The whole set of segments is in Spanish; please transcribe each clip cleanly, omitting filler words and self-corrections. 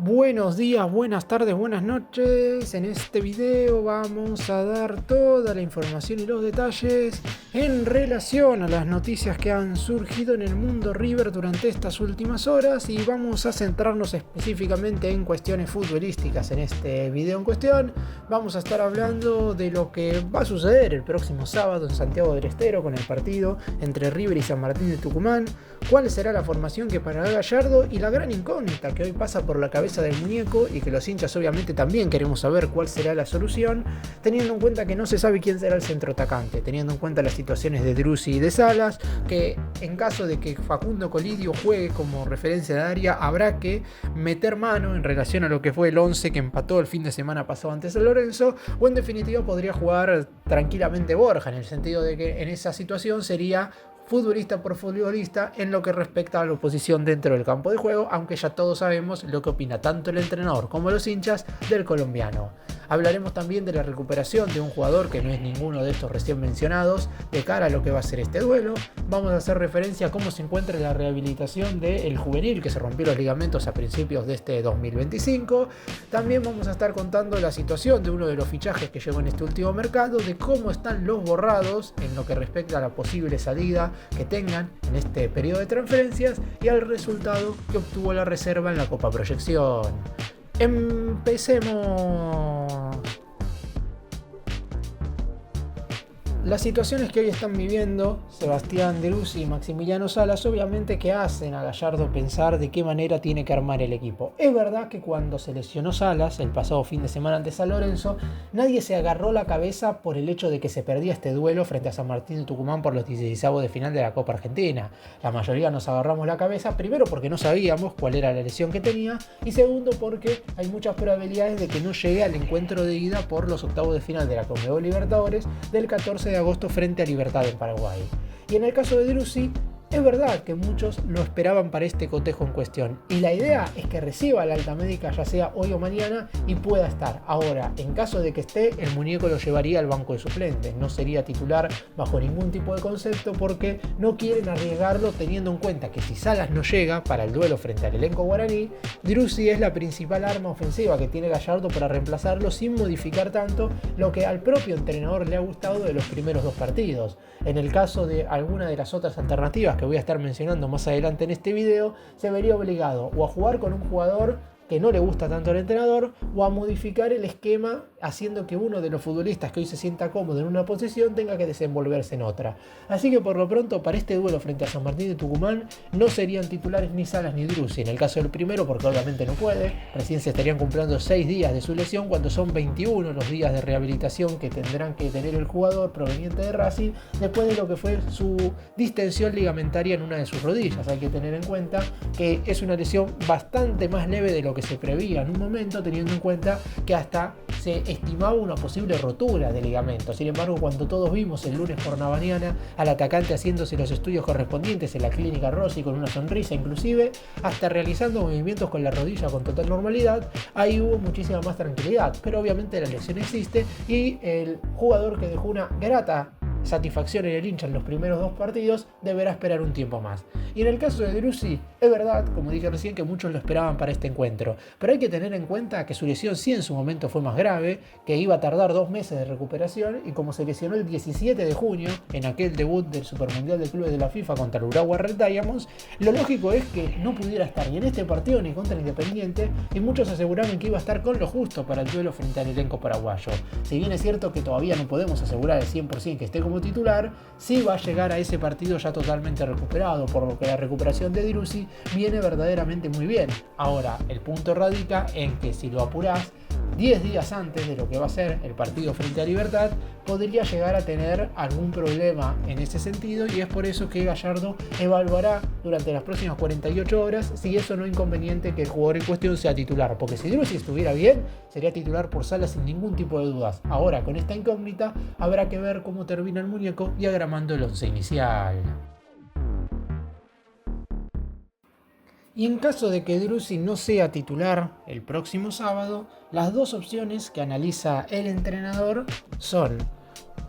Buenos días, buenas tardes, buenas noches. En este video vamos a dar toda la información y los detalles en relación a las noticias que han surgido en el mundo River durante estas últimas horas y vamos a centrarnos específicamente en cuestiones futbolísticas. En este video en cuestión vamos a estar hablando de lo que va a suceder el próximo sábado en Santiago del Estero con el partido entre River y San Martín de Tucumán, cuál será la formación que parará Gallardo y la gran incógnita que hoy pasa por la cabeza del muñeco y que los hinchas obviamente también queremos saber cuál será la solución, teniendo en cuenta que no se sabe quién será el centroatacante, teniendo en cuenta las situaciones de Driussi y de Salas, que en caso de que Facundo Colidio juegue como referencia de área habrá que meter mano en relación a lo que fue el 11 que empató el fin de semana pasado ante San Lorenzo, o en definitiva podría jugar tranquilamente Borja, en el sentido de que en esa situación sería futbolista por futbolista en lo que respecta a la oposición dentro del campo de juego, aunque ya todos sabemos lo que opina tanto el entrenador como los hinchas del colombiano. Hablaremos también de la recuperación de un jugador que no es ninguno de estos recién mencionados de cara a lo que va a ser este duelo. Vamos a hacer referencia a cómo se encuentra la rehabilitación del juvenil que se rompió los ligamentos a principios de este 2025. También vamos a estar contando la situación de uno de los fichajes que llegó en este último mercado, de cómo están los borrados en lo que respecta a la posible salida que tengan en este periodo de transferencias y al resultado que obtuvo la reserva en la Copa Proyección. Empecemos. Las situaciones que hoy están viviendo Sebastián Driussi y Maximiliano Salas obviamente que hacen a Gallardo pensar de qué manera tiene que armar el equipo. Es verdad que cuando se lesionó Salas el pasado fin de semana ante San Lorenzo, nadie se agarró la cabeza por el hecho de que se perdía este duelo frente a San Martín de Tucumán por los 16avos de final de la Copa Argentina. La mayoría nos agarramos la cabeza, primero porque no sabíamos cuál era la lesión que tenía y segundo porque hay muchas probabilidades de que no llegue al encuentro de ida por los octavos de final de la Conmebol Libertadores del 14 de agosto frente a Libertad en Paraguay. Y en el caso de Driussi, es verdad que muchos lo esperaban para este cotejo en cuestión y la idea es que reciba la alta médica ya sea hoy o mañana y pueda estar. Ahora, en caso de que esté, el muñeco lo llevaría al banco de suplentes, no sería titular bajo ningún tipo de concepto porque no quieren arriesgarlo teniendo en cuenta que si Salas no llega para el duelo frente al elenco guaraní, Driussi es la principal arma ofensiva que tiene Gallardo para reemplazarlo sin modificar tanto lo que al propio entrenador le ha gustado de los primeros dos partidos. En el caso de alguna de las otras alternativas que voy a estar mencionando más adelante en este video, se vería obligado o a jugar con un jugador que no le gusta tanto al entrenador o a modificar el esquema haciendo que uno de los futbolistas que hoy se sienta cómodo en una posición tenga que desenvolverse en otra. Así que por lo pronto para este duelo frente a San Martín de Tucumán no serían titulares ni Salas ni Driussi. En el caso del primero porque obviamente no puede, recién se estarían cumpliendo 6 días de su lesión cuando son 21 los días de rehabilitación que tendrán que tener el jugador proveniente de Racing después de lo que fue su distensión ligamentaria en una de sus rodillas. Hay que tener en cuenta que es una lesión bastante más leve de lo que se preveía en un momento, teniendo en cuenta que hasta se estimaba una posible rotura de ligamento. Sin embargo, cuando todos vimos el lunes por la mañana al atacante haciéndose los estudios correspondientes en la clínica Rossi con una sonrisa inclusive, hasta realizando movimientos con la rodilla con total normalidad, ahí hubo muchísima más tranquilidad. Pero obviamente la lesión existe y el jugador que dejó una grata satisfacción en el hincha en los primeros dos partidos deberá esperar un tiempo más. Y en el caso de Driussi, es verdad, como dije recién, que muchos lo esperaban para este encuentro, pero hay que tener en cuenta que su lesión sí en su momento fue más grave, que iba a tardar 2 meses de recuperación y como se lesionó el 17 de junio en aquel debut del Supermundial de Clubes de la FIFA contra el Urawa Red Diamonds, lo lógico es que no pudiera estar ni en este partido ni contra el Independiente y muchos aseguraban que iba a estar con lo justo para el duelo frente al elenco paraguayo. Si bien es cierto que todavía no podemos asegurar al 100% que esté como titular, sí va a llegar a ese partido ya totalmente recuperado, por lo que la recuperación de Driussi viene verdaderamente muy bien. Ahora, el punto radica en que si lo apurás 10 días antes de lo que va a ser el partido frente a Libertad, podría llegar a tener algún problema en ese sentido y es por eso que Gallardo evaluará durante las próximas 48 horas si eso no es inconveniente que el jugador en cuestión sea titular, porque si Driussi estuviera bien, sería titular por Salas sin ningún tipo de dudas. Ahora, con esta incógnita, habrá que ver cómo termina el muñeco diagramando el once inicial. Y en caso de que Driussi no sea titular el próximo sábado, las dos opciones que analiza el entrenador son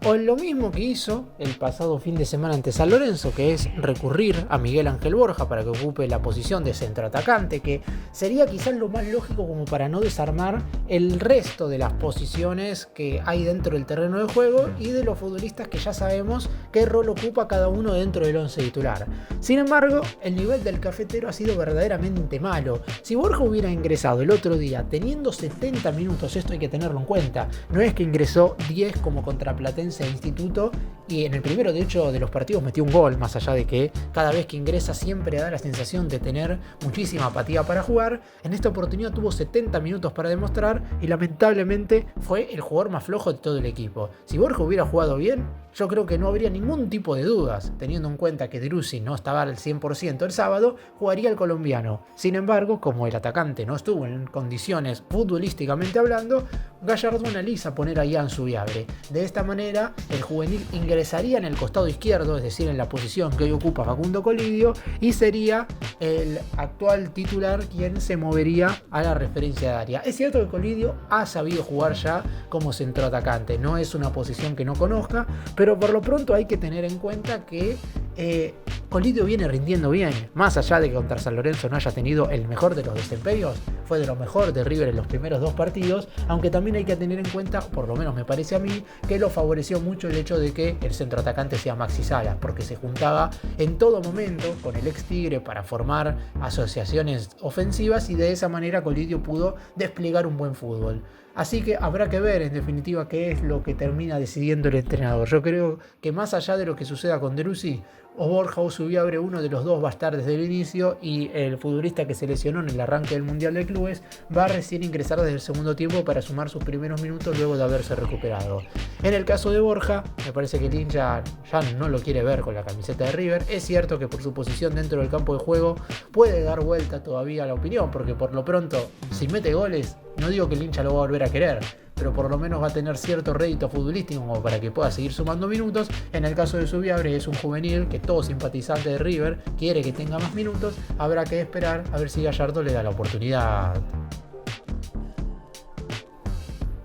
O en lo mismo que hizo el pasado fin de semana ante San Lorenzo, que es recurrir a Miguel Ángel Borja para que ocupe la posición de centroatacante, que sería quizás lo más lógico como para no desarmar el resto de las posiciones que hay dentro del terreno de juego y de los futbolistas que ya sabemos qué rol ocupa cada uno dentro del once titular. Sin embargo, el nivel del cafetero ha sido verdaderamente malo. Si Borja hubiera ingresado el otro día teniendo 70 minutos, esto hay que tenerlo en cuenta, no es que ingresó 10 como contra Platense e Instituto y en el primero de hecho de los partidos metió un gol, más allá de que cada vez que ingresa siempre da la sensación de tener muchísima apatía para jugar. En esta oportunidad tuvo 70 minutos para demostrar y lamentablemente fue el jugador más flojo de todo el equipo. Si Borja hubiera jugado bien, yo creo que no habría ningún tipo de dudas, teniendo en cuenta que Driussi no estaba al 100% el sábado, jugaría el colombiano. Sin embargo, como el atacante no estuvo en condiciones futbolísticamente hablando, Gallardo analiza poner a Ian Zubiabre. De esta manera, el juvenil ingresaría en el costado izquierdo, es decir, en la posición que hoy ocupa Facundo Colidio, y sería el actual titular quien se movería a la referencia de área. Es cierto que Colidio ha sabido jugar ya como centroatacante, no es una posición que no conozca, pero por lo pronto hay que tener en cuenta que Colidio viene rindiendo bien, más allá de que contra San Lorenzo no haya tenido el mejor de los desempeños, fue de lo mejor de River en los primeros dos partidos, aunque también hay que tener en cuenta, por lo menos me parece a mí, que lo favoreció mucho el hecho de que el centroatacante sea Maxi Salas, porque se juntaba en todo momento con el ex Tigre para formar asociaciones ofensivas y de esa manera Colidio pudo desplegar un buen fútbol. Así que habrá que ver en definitiva qué es lo que termina decidiendo el entrenador. Yo creo que más allá de lo que suceda con Driussi, o Borja o Zubiabre, uno de los dos va a estar desde el inicio y el futbolista que se lesionó en el arranque del Mundial de Clubes va a recién ingresar desde el segundo tiempo para sumar sus primeros minutos luego de haberse recuperado. En el caso de Borja, me parece que el hincha ya no lo quiere ver con la camiseta de River. Es cierto que por su posición dentro del campo de juego puede dar vuelta todavía a la opinión, porque por lo pronto, si mete goles, no digo que el hincha lo va a volver a querer, pero por lo menos va a tener cierto rédito futbolístico como para que pueda seguir sumando minutos. En el caso de Zubiabre es un juvenil que todo simpatizante de River quiere que tenga más minutos, habrá que esperar a ver si Gallardo le da la oportunidad.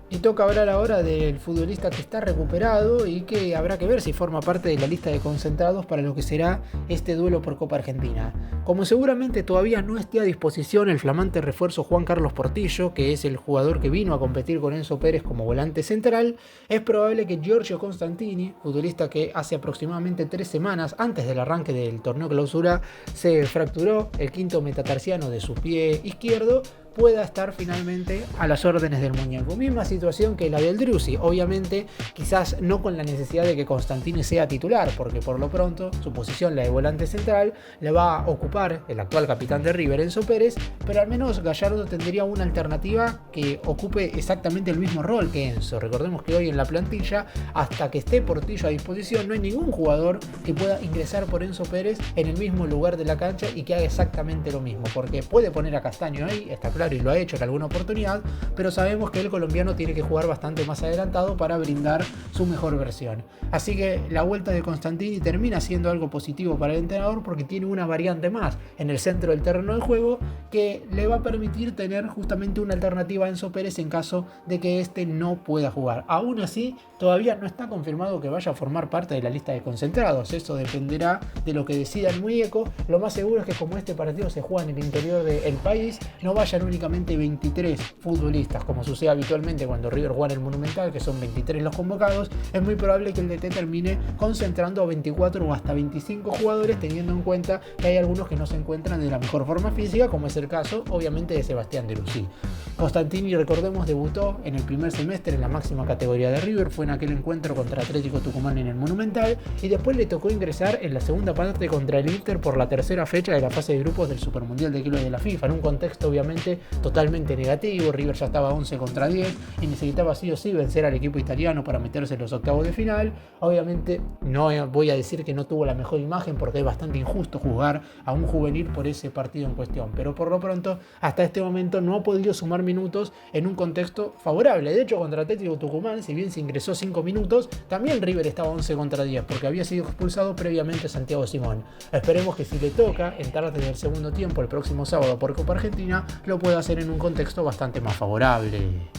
Y toca hablar ahora del futbolista que está recuperado y que habrá que ver si forma parte de la lista de concentrados para lo que será este duelo por Copa Argentina. Como seguramente todavía no esté a disposición el flamante refuerzo Juan Carlos Portillo, que es el jugador que vino a competir con Enzo Pérez como volante central, es probable que Giorgio Constantini, futbolista que hace aproximadamente 3 semanas antes del arranque del torneo clausura se fracturó el quinto metatarsiano de su pie izquierdo, pueda estar finalmente a las órdenes del muñeco. Misma situación que la del Driussi, obviamente quizás no con la necesidad de que Constantini sea titular, porque por lo pronto su posición, la de volante central, le va a ocupar el actual capitán de River, Enzo Pérez, pero al menos Gallardo tendría una alternativa que ocupe exactamente el mismo rol que Enzo. Recordemos que hoy en la plantilla, hasta que esté Portillo a disposición, no hay ningún jugador que pueda ingresar por Enzo Pérez en el mismo lugar de la cancha y que haga exactamente lo mismo, porque puede poner a Castaño ahí, está claro, y lo ha hecho en alguna oportunidad, pero sabemos que el colombiano tiene que jugar bastante más adelantado para brindar su mejor versión. Así que la vuelta de Constantini termina siendo algo positivo para el entrenador porque tiene una variante más en el centro del terreno de juego que le va a permitir tener justamente una alternativa a Enzo Pérez en caso de que este no pueda jugar. Aún así, todavía no está confirmado que vaya a formar parte de la lista de concentrados. Eso dependerá de lo que decida el muñeco. Lo más seguro es que como este partido se juega en el interior del país, no vayan únicamente 23 futbolistas, como sucede habitualmente cuando River juega en el Monumental, que son 23 los convocados. Es muy probable que el DT termine concentrando a 24 o hasta 25 jugadores, teniendo en cuenta que hay algunos que no se encuentran de la mejor forma física, como es el caso, obviamente, de Sebastián Driussi. Constantini, recordemos, debutó en el primer semestre en la máxima categoría de River, fue en aquel encuentro contra Atlético Tucumán en el Monumental, y después le tocó ingresar en la segunda parte contra el Inter por la tercera fecha de la fase de grupos del Supermundial de Clubes de la FIFA, en un contexto obviamente totalmente negativo. River ya estaba 11 contra 10 y necesitaba sí o sí vencer al equipo italiano para meterse en los octavos de final. Obviamente no voy a decir que no tuvo la mejor imagen porque es bastante injusto juzgar a un juvenil por ese partido en cuestión, pero por lo pronto hasta este momento no ha podido sumar minutos en un contexto favorable. De hecho, contra Atlético Tucumán, si bien se ingresó 5 minutos, también River estaba 11 contra 10 porque había sido expulsado previamente Santiago Simón. Esperemos que si le toca entrar desde el segundo tiempo el próximo sábado por Copa Argentina, lo pueda hacer en un contexto bastante más favorable.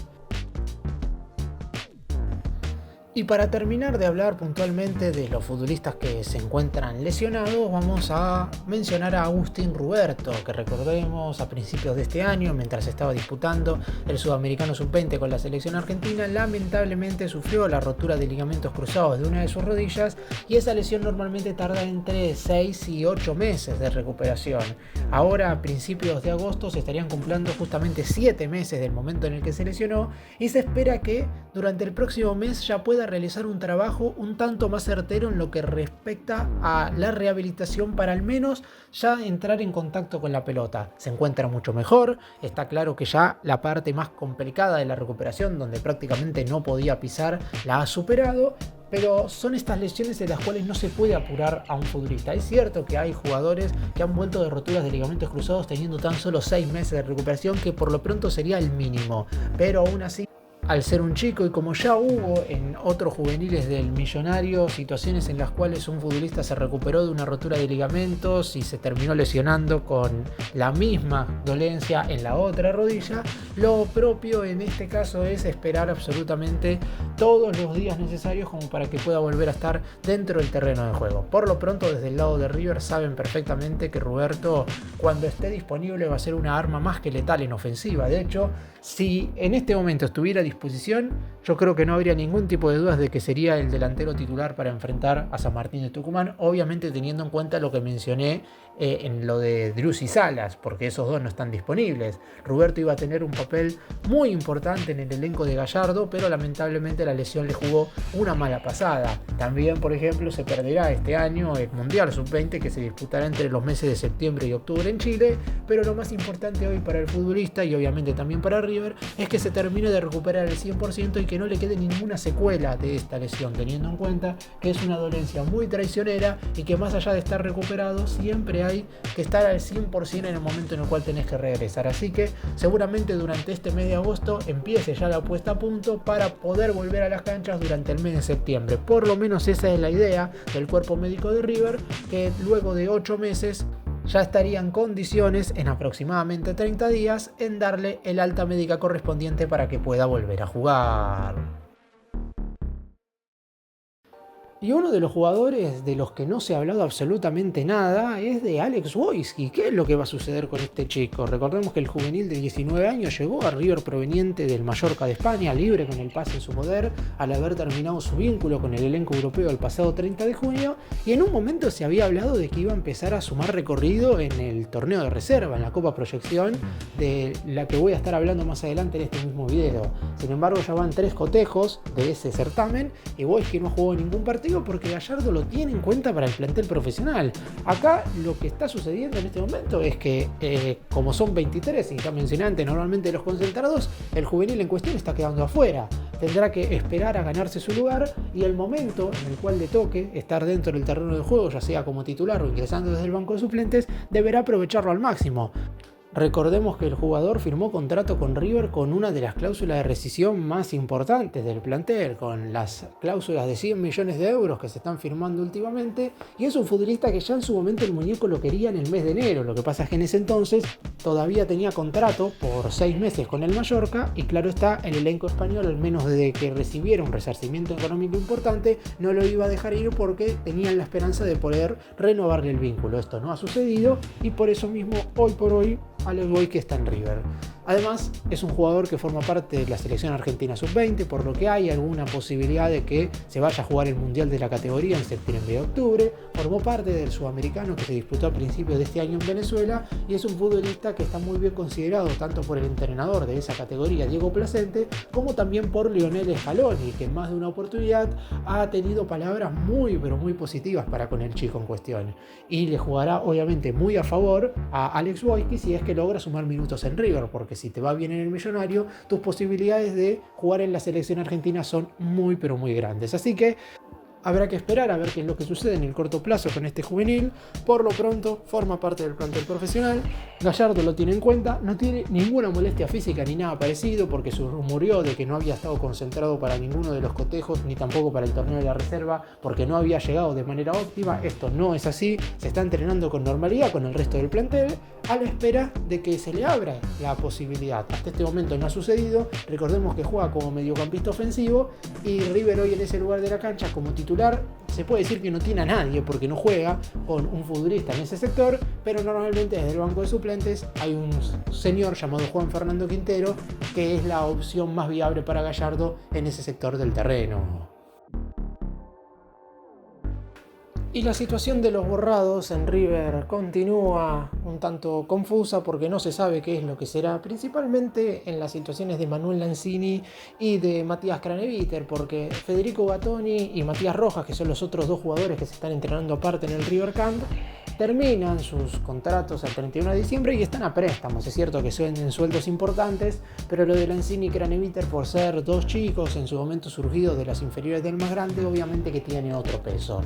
Y para terminar de hablar puntualmente de los futbolistas que se encuentran lesionados, vamos a mencionar a Agustín Ruberto, que recordemos a principios de este año, mientras estaba disputando el Sudamericano Sub-20 con la selección argentina, lamentablemente sufrió la rotura de ligamentos cruzados de una de sus rodillas y esa lesión normalmente tarda entre 6 y 8 meses de recuperación. Ahora, a principios de agosto, se estarían cumpliendo justamente 7 meses del momento en el que se lesionó y se espera que durante el próximo mes ya pueda realizar un trabajo un tanto más certero en lo que respecta a la rehabilitación para al menos ya entrar en contacto con la pelota. Se encuentra mucho mejor, está claro que ya la parte más complicada de la recuperación, donde prácticamente no podía pisar, la ha superado, pero son estas lesiones en las cuales no se puede apurar a un futbolista. Es cierto que hay jugadores que han vuelto de roturas de ligamentos cruzados teniendo tan solo 6 meses de recuperación, que por lo pronto sería el mínimo, pero aún así, al ser un chico, y como ya hubo en otros juveniles del Millonario situaciones en las cuales un futbolista se recuperó de una rotura de ligamentos y se terminó lesionando con la misma dolencia en la otra rodilla, lo propio en este caso es esperar absolutamente todos los días necesarios como para que pueda volver a estar dentro del terreno de juego. Por lo pronto, desde el lado de River saben perfectamente que Ruberto, cuando esté disponible, va a ser una arma más que letal en ofensiva. De hecho, si en este momento estuviera a disposición, yo creo que no habría ningún tipo de dudas de que sería el delantero titular para enfrentar a San Martín de Tucumán, obviamente teniendo en cuenta lo que mencioné en lo de Driussi y Salas, porque esos dos no están disponibles. Ruberto iba a tener un papel muy importante en el elenco de Gallardo, pero lamentablemente la lesión le jugó una mala pasada. También, por ejemplo, se perderá este año el Mundial Sub-20, que se disputará entre los meses de septiembre y octubre en Chile, pero lo más importante hoy para el futbolista y obviamente también para River es que se termine de recuperar el 100% y que no le quede ninguna secuela de esta lesión, teniendo en cuenta que es una dolencia muy traicionera y que más allá de estar recuperado siempre hay que estar al 100% en el momento en el cual tenés que regresar. Así que seguramente durante este mes de agosto empiece ya la puesta a punto para poder volver a las canchas durante el mes de septiembre. Por lo menos esa es la idea del cuerpo médico de River, que luego de 8 meses ya estaría en condiciones, en aproximadamente 30 días, en darle el alta médica correspondiente para que pueda volver a jugar. Y uno de los jugadores de los que no se ha hablado absolutamente nada es de Alex Wojcik. ¿Qué es lo que va a suceder con este chico? Recordemos que el juvenil de 19 años llegó a River proveniente del Mallorca de España, libre con el pase en su poder, al haber terminado su vínculo con el elenco europeo el pasado 30 de junio, y en un momento se había hablado de que iba a empezar a sumar recorrido en el torneo de reserva, en la Copa Proyección, de la que voy a estar hablando más adelante en este mismo video. Sin embargo, ya van 3 cotejos de ese certamen y Wojcik no jugó ningún partido porque Gallardo lo tiene en cuenta para el plantel profesional. Acá lo que está sucediendo en este momento es que como son 23 y ya mencioné antes normalmente los concentrados, el juvenil en cuestión está quedando afuera. Tendrá que esperar a ganarse su lugar y el momento en el cual le toque estar dentro del terreno de juego, ya sea como titular o ingresando desde el banco de suplentes, deberá aprovecharlo al máximo. Recordemos que el jugador firmó contrato con River con una de las cláusulas de rescisión más importantes del plantel, con las cláusulas de 100 millones de euros que se están firmando últimamente, y es un futbolista que ya en su momento el muñeco lo quería en el mes de enero. Lo que pasa es que en ese entonces todavía tenía contrato por 6 meses con el Mallorca y claro está, el elenco español, al menos desde que recibiera un resarcimiento económico importante, no lo iba a dejar ir porque tenían la esperanza de poder renovarle el vínculo. Esto no ha sucedido y por eso mismo hoy por hoy Alex Wojcik está en River. Además, es un jugador que forma parte de la selección argentina sub-20, por lo que hay alguna posibilidad de que se vaya a jugar el Mundial de la categoría en septiembre y octubre. Formó parte del Sudamericano que se disputó a principios de este año en Venezuela y es un futbolista que está muy bien considerado tanto por el entrenador de esa categoría, Diego Placente, como también por Lionel Scaloni, que en más de una oportunidad ha tenido palabras muy pero muy positivas para con el chico en cuestión. Y le jugará obviamente muy a favor a Alex Wojcik si es que logra sumar minutos en River, porque si te va bien en el Millonario, tus posibilidades de jugar en la selección argentina son muy pero muy grandes. Así que Habrá que esperar a ver qué es lo que sucede en el corto plazo con este juvenil. Por lo pronto, forma parte del plantel profesional. Gallardo lo tiene en cuenta, no tiene ninguna molestia física ni nada parecido, porque se rumoreó de que no había estado concentrado para ninguno de los cotejos, ni tampoco para el torneo de la reserva, porque no había llegado de manera óptima. Esto no es así, se está entrenando con normalidad con el resto del plantel, a la espera de que se le abra la posibilidad. Hasta este momento no ha sucedido. Recordemos que juega como mediocampista ofensivo y River hoy en ese lugar de la cancha como titular se puede decir que no tiene a nadie porque no juega con un futbolista en ese sector, pero normalmente desde el banco de suplentes hay un señor llamado Juan Fernando Quintero que es la opción más viable para Gallardo en ese sector del terreno. Y la situación de los borrados en River continúa un tanto confusa porque no se sabe qué es lo que será, principalmente en las situaciones de Manuel Lanzini y de Matías Craneviter, porque Federico Gattoni y Matías Rojas, que son los otros dos jugadores que se están entrenando aparte en el River Camp, terminan sus contratos el 31 de diciembre y están a préstamos. Es cierto que suelen sueldos importantes, pero lo de Lanzini y Craneviter, por ser dos chicos en su momento surgidos de las inferiores del más grande, obviamente que tiene otro peso.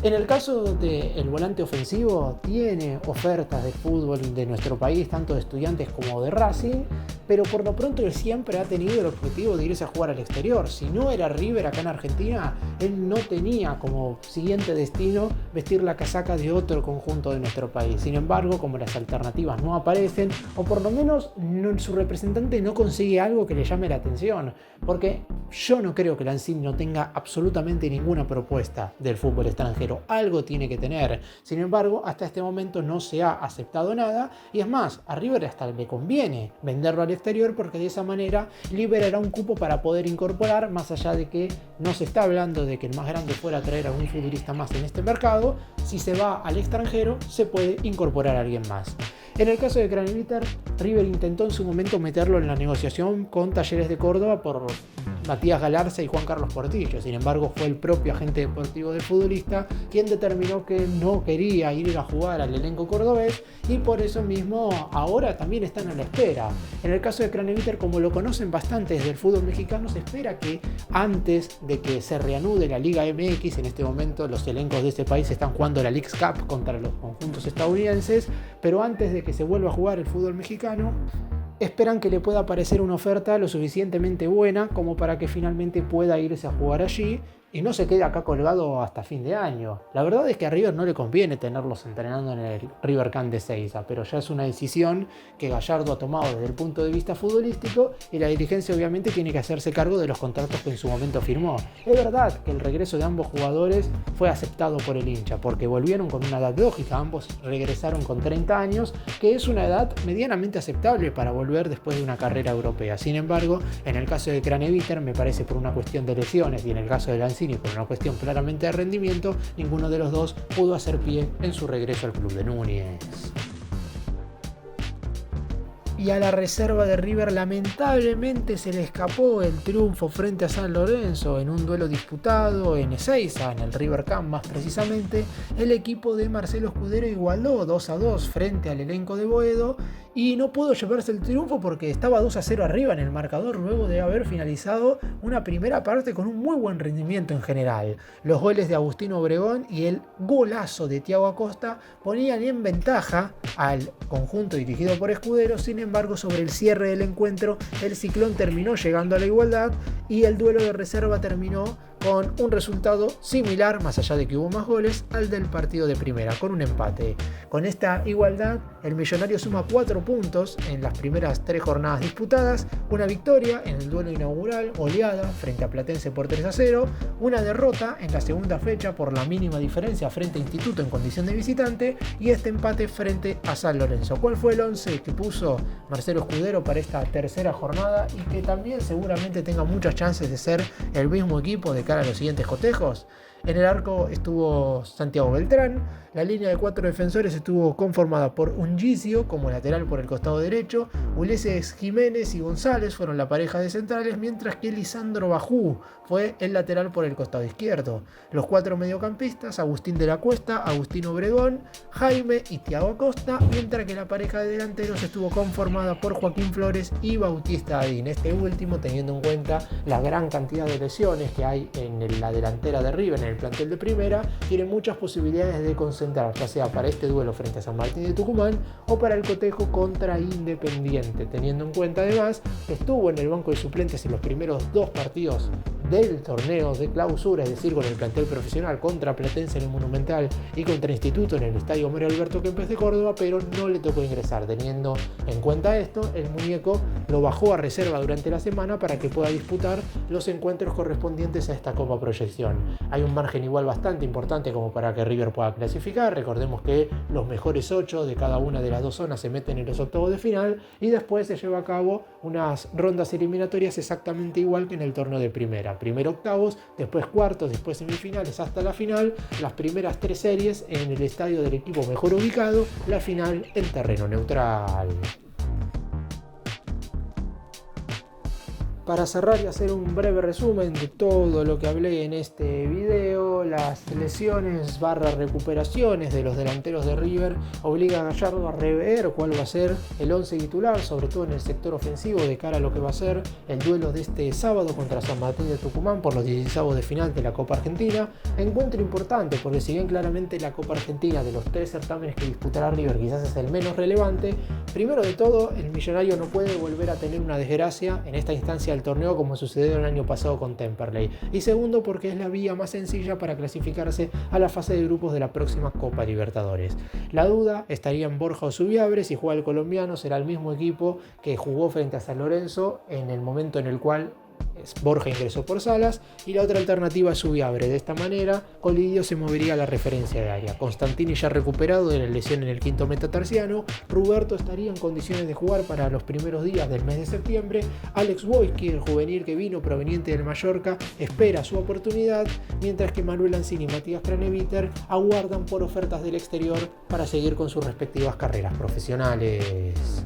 En el caso del volante ofensivo, tiene ofertas de fútbol de nuestro país, tanto de Estudiantes como de Racing, pero por lo pronto él siempre ha tenido el objetivo de irse a jugar al exterior. Si no era River acá en Argentina, él no tenía como siguiente destino vestir la casaca de otro conjunto de nuestro país. Sin embargo, como las alternativas no aparecen, o por lo menos su representante no consigue algo que le llame la atención, porque yo no creo que Lanzini no tenga absolutamente ninguna propuesta del fútbol extranjero. Algo tiene que tener. Sin embargo, hasta este momento no se ha aceptado nada, y es más, a River hasta le conviene venderlo al exterior porque de esa manera liberará un cupo para poder incorporar, más allá de que no se está hablando de que el más grande fuera a traer a un futbolista más en este mercado. Si se va al extranjero, se puede incorporar a alguien más. En el caso de Craneviter, River intentó en su momento meterlo en la negociación con Talleres de Córdoba por Matías Galarza y Juan Carlos Portillo. Sin embargo, fue el propio agente deportivo del futbolista quien determinó que no quería ir a jugar al elenco cordobés, y por eso mismo ahora también están a la espera. En el caso de Craneviter, como lo conocen bastante desde el fútbol mexicano, se espera que antes de que se reanude la Liga MX, en este momento los elencos de este país están jugando la Leagues Cup contra los conjuntos estadounidenses, pero antes de que se vuelva a jugar el fútbol mexicano, esperan que le pueda aparecer una oferta lo suficientemente buena como para que finalmente pueda irse a jugar allí y no se quede acá colgado hasta fin de año. La verdad es que a River no le conviene tenerlos entrenando en el River Camp de Ezeiza, pero ya es una decisión que Gallardo ha tomado desde el punto de vista futbolístico, y la dirigencia obviamente tiene que hacerse cargo de los contratos que en su momento firmó. Es verdad que el regreso de ambos jugadores fue aceptado por el hincha, porque volvieron con una edad lógica, ambos regresaron con 30 años, que es una edad medianamente aceptable para volver después de una carrera europea. Sin embargo, en el caso de Craneviter, me parece por una cuestión de lesiones, y en el caso de Lanzini por una cuestión claramente de rendimiento, ninguno de los dos pudo hacer pie en su regreso al club de Núñez. Y a la reserva de River lamentablemente se le escapó el triunfo frente a San Lorenzo en un duelo disputado en Ezeiza, en el River Camp más precisamente. El equipo de Marcelo Escudero igualó 2-2 frente al elenco de Boedo y no pudo llevarse el triunfo porque estaba 2-0 arriba en el marcador luego de haber finalizado una primera parte con un muy buen rendimiento en general. Los goles de Agustín Obregón y el golazo de Thiago Acosta ponían en ventaja al conjunto dirigido por Escudero. Sin embargo, sobre el cierre del encuentro, el Ciclón terminó llegando a la igualdad y el duelo de reserva terminó con un resultado similar, más allá de que hubo más goles, al del partido de primera, con un empate. Con esta igualdad, el Millonario suma 4 puntos en las primeras 3 jornadas disputadas, una victoria en el duelo inaugural, goleada frente a Platense por 3-0, una derrota en la segunda fecha por la mínima diferencia frente a Instituto en condición de visitante, y este empate frente a San Lorenzo. ¿Cuál fue el 11 que puso Marcelo Escudero para esta tercera jornada y que también seguramente tenga muchas chances de ser el mismo equipo de cara a los siguientes cotejos? En el arco estuvo Santiago Beltrán, la línea de 4 defensores estuvo conformada por Ungicio como lateral por el costado derecho, Ulises Jiménez y González fueron la pareja de centrales, mientras que Lisandro Bajú fue el lateral por el costado izquierdo. Los 4 mediocampistas, Agustín de la Cuesta, Agustín Obregón, Jaime y Thiago Acosta, mientras que la pareja de delanteros estuvo conformada por Joaquín Flores y Bautista Adín, este último teniendo en cuenta la gran cantidad de lesiones que hay en la delantera de River, en el plantel de primera, tiene muchas posibilidades de concentrar, ya sea para este duelo frente a San Martín de Tucumán o para el cotejo contra Independiente, teniendo en cuenta además que estuvo en el banco de suplentes en los primeros 2 partidos del torneo de clausura, es decir, con el plantel profesional contra Platense en el Monumental y contra Instituto en el Estadio Mario Alberto Kempes de Córdoba, pero no le tocó ingresar. Teniendo en cuenta esto, el muñeco lo bajó a reserva durante la semana para que pueda disputar los encuentros correspondientes a esta Copa Proyección. Hay un margen igual bastante importante como para que River pueda clasificar. Recordemos que los mejores 8 de cada una de las 2 zonas se meten en los octavos de final y después se lleva a cabo unas rondas eliminatorias exactamente igual que en el torneo de primera. Primero octavos, después cuartos, después semifinales hasta la final, las primeras 3 series en el estadio del equipo mejor ubicado, la final en terreno neutral. Para cerrar y hacer un breve resumen de todo lo que hablé en este video, las lesiones / recuperaciones de los delanteros de River obliga a Gallardo a rever cuál va a ser el 11 titular, sobre todo en el sector ofensivo de cara a lo que va a ser el duelo de este sábado contra San Martín de Tucumán por los 16avos de final de la Copa Argentina. Encuentro importante porque si bien claramente la Copa Argentina de los 3 certámenes que disputará River quizás es el menos relevante, primero de todo el millonario no puede volver a tener una desgracia en esta instancia del torneo como sucedió el año pasado con Temperley, y segundo porque es la vía más sencilla para clasificarse a la fase de grupos de la próxima Copa Libertadores. La duda estaría en Borja o Zubiabre. Si juega el colombiano será el mismo equipo que jugó frente a San Lorenzo en el momento en el cual Borja ingresó por Salas, y la otra alternativa es Zubiabre. De esta manera Colidio se movería a la referencia de área. Constantini ya recuperado de la lesión en el quinto metatarsiano. Ruberto estaría en condiciones de jugar para los primeros días del mes de septiembre. Alex Wojcik, el juvenil que vino proveniente del Mallorca, espera su oportunidad, mientras que Manuel Lanzini y Matías Craneviter aguardan por ofertas del exterior para seguir con sus respectivas carreras profesionales.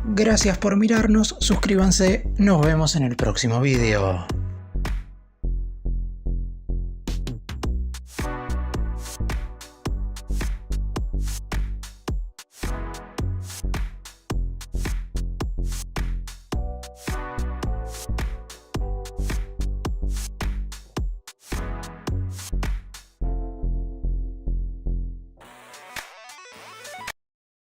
Gracias por mirarnos, suscríbanse, nos vemos en el próximo video.